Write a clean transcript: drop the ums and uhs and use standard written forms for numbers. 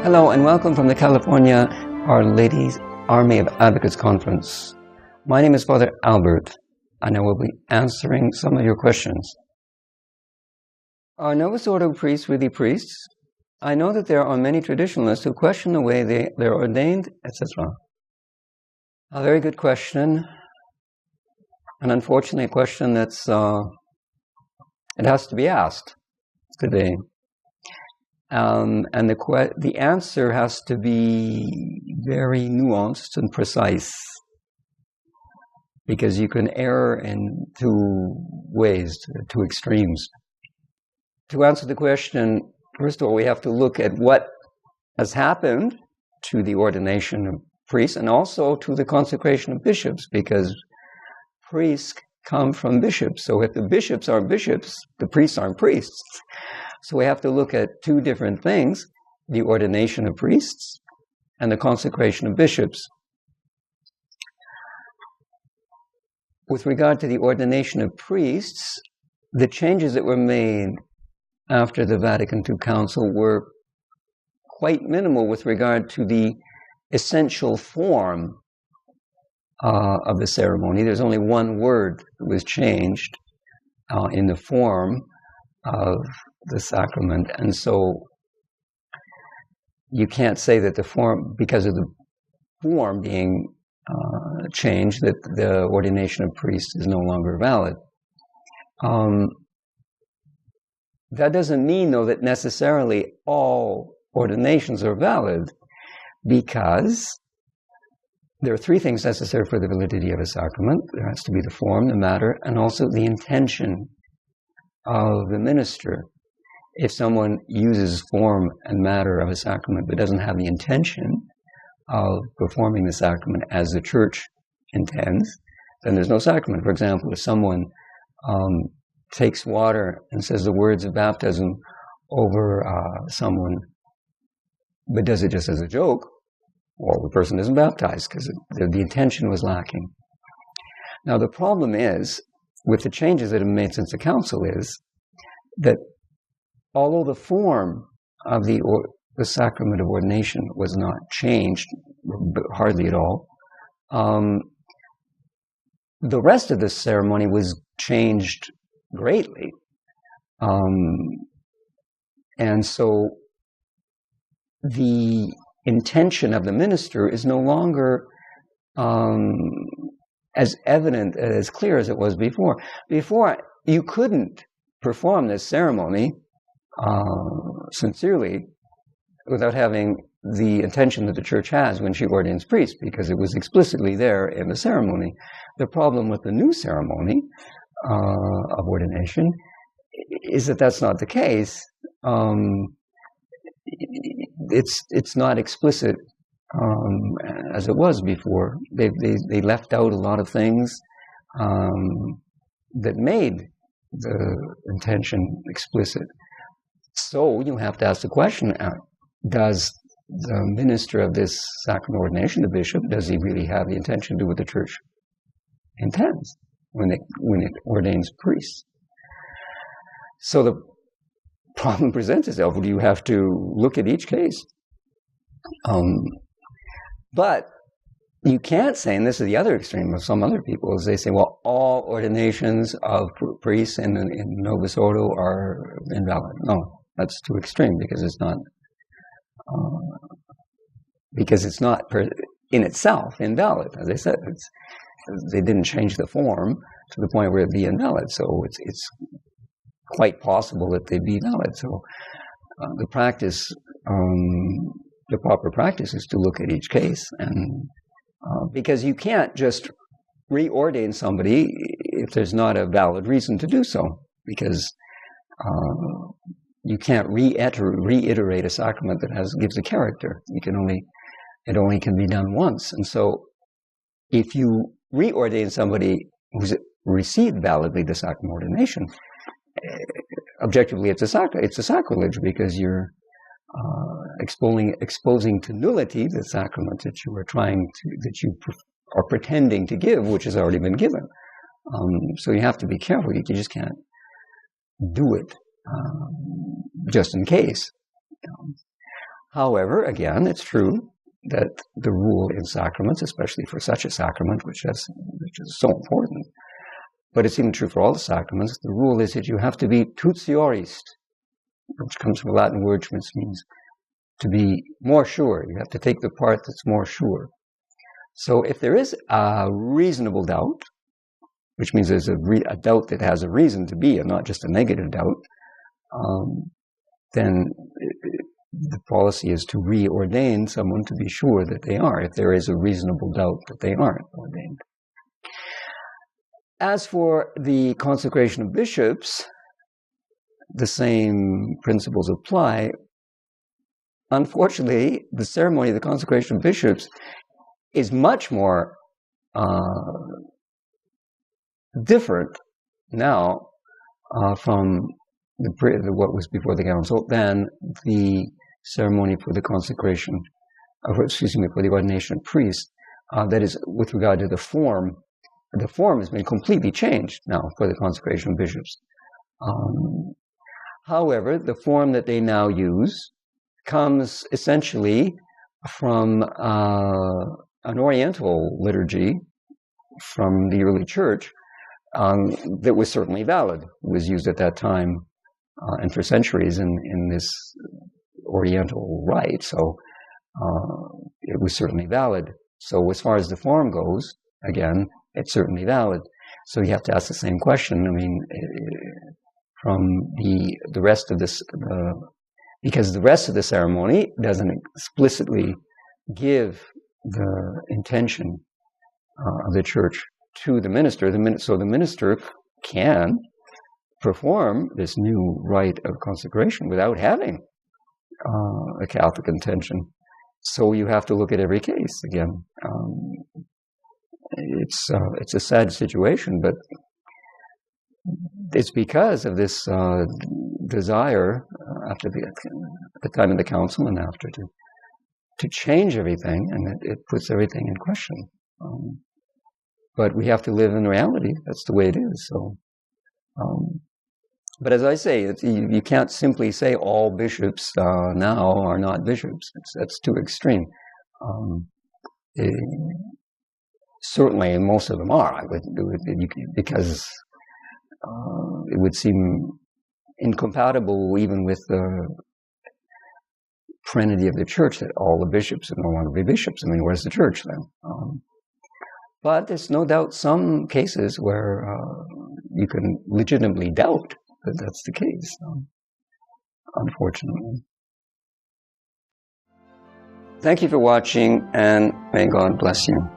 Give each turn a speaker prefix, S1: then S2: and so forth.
S1: Hello and welcome from the California Our Lady's Army of Advocates Conference. My name is Father Albert, and I will be answering some of your questions. Are Novus Ordo priests really priests? I know that there are many traditionalists who question the way they're ordained, etc. A very good question, and unfortunately a question that's it has to be asked today. And the answer has to be very nuanced and precise, because you can err in two ways, two extremes. To answer the question, first of all, we have to look at what has happened to the ordination of priests and also to the consecration of bishops, because priests come from bishops. So if the bishops aren't bishops, the priests aren't priests. So we have to look at two different things: the ordination of priests and the consecration of bishops. With regard to the ordination of priests, the changes that were made after the Vatican II Council were quite minimal with regard to the essential form of the ceremony. There's only one word that was changed in the form of the sacrament, and so you can't say that the form, because of the form being changed, that the ordination of priests is no longer valid. That doesn't mean, though, that necessarily all ordinations are valid, because there are three things necessary for the validity of a sacrament. There has to be the form, the matter, and also the intention of the minister. If someone uses form and matter of a sacrament but doesn't have the intention of performing the sacrament as the Church intends, then there's no sacrament. For example, if someone takes water and says the words of baptism over someone, but does it just as a joke, well, the person isn't baptized because the intention was lacking. Now, the problem is, with the changes that have been made since the Council, is that although the form of the sacrament of ordination was not changed, hardly at all, the rest of the ceremony was changed greatly. And so the intention of the minister is no longer as evident, as clear as it was before. Before, you couldn't perform this ceremony sincerely without having the intention that the Church has when she ordains priests, because it was explicitly there in the ceremony. The problem with the new ceremony of ordination is that that's not the case. It's not explicit as it was before. They left out a lot of things that made the intention explicit. So you have to ask the question, does the minister of this sacrament ordination, the bishop, does he really have the intention to do what the Church intends when it ordains priests? So the problem presents itself. You have to look at each case. But you can't say, and this is the other extreme of some other people, is they say, well, all ordinations of priests in Novus Ordo are invalid. No, that's too extreme, because it's not in itself invalid. As I said, they didn't change the form to the point where it'd be invalid. So it's quite possible that they'd be valid. So the proper practice is to look at each case, and because you can't just reordain somebody if there's not a valid reason to do so, because you can't reiterate a sacrament that gives a character. It only can be done once. And so if you reordain somebody who's received validly the sacrament ordination, objectively it's a sacrilege, because you're exposing to nullity the sacrament that you are pretending to give, which has already been given. So you have to be careful. You just can't do it just in case. However, again, it's true that the rule in sacraments, especially for such a sacrament, which is so important, but it's even true for all the sacraments, the rule is that you have to be tutiorist, which comes from a Latin word which means to be more sure. You have to take the part that's more sure. So if there is a reasonable doubt, which means there's a doubt that has a reason to be and not just a negative doubt, then the policy is to reordain someone to be sure that they are, if there is a reasonable doubt that they aren't ordained. As for the consecration of bishops, the same principles apply. Unfortunately, the ceremony of the consecration of bishops is much more different now from what was before the council than the ceremony for the consecration, for the ordination of priests. That is, with regard to the form has been completely changed now for the consecration of bishops. However, the form that they now use comes essentially from an Oriental liturgy from the early church that was certainly valid. It was used at that time and for centuries in this Oriental rite, so it was certainly valid. So as far as the form goes, again, it's certainly valid. So you have to ask the same question. I mean, from the rest of this, because the rest of the ceremony doesn't explicitly give the intention of the church to the minister. So the minister can perform this new rite of consecration without having a Catholic intention. So you have to look at every case again. It's a sad situation, but it's because of this desire after the time of the council and after to change everything, and it puts everything in question. But we have to live in reality. That's the way it is. So, but as I say, you can't simply say all bishops now are not bishops. That's too extreme. Certainly, most of them are. Because it would seem incompatible even with the trinity of the church that all the bishops no longer be bishops. I mean, where's the church then? But there's no doubt some cases where you can legitimately doubt that that's the case, unfortunately. Thank you for watching, and may God bless you.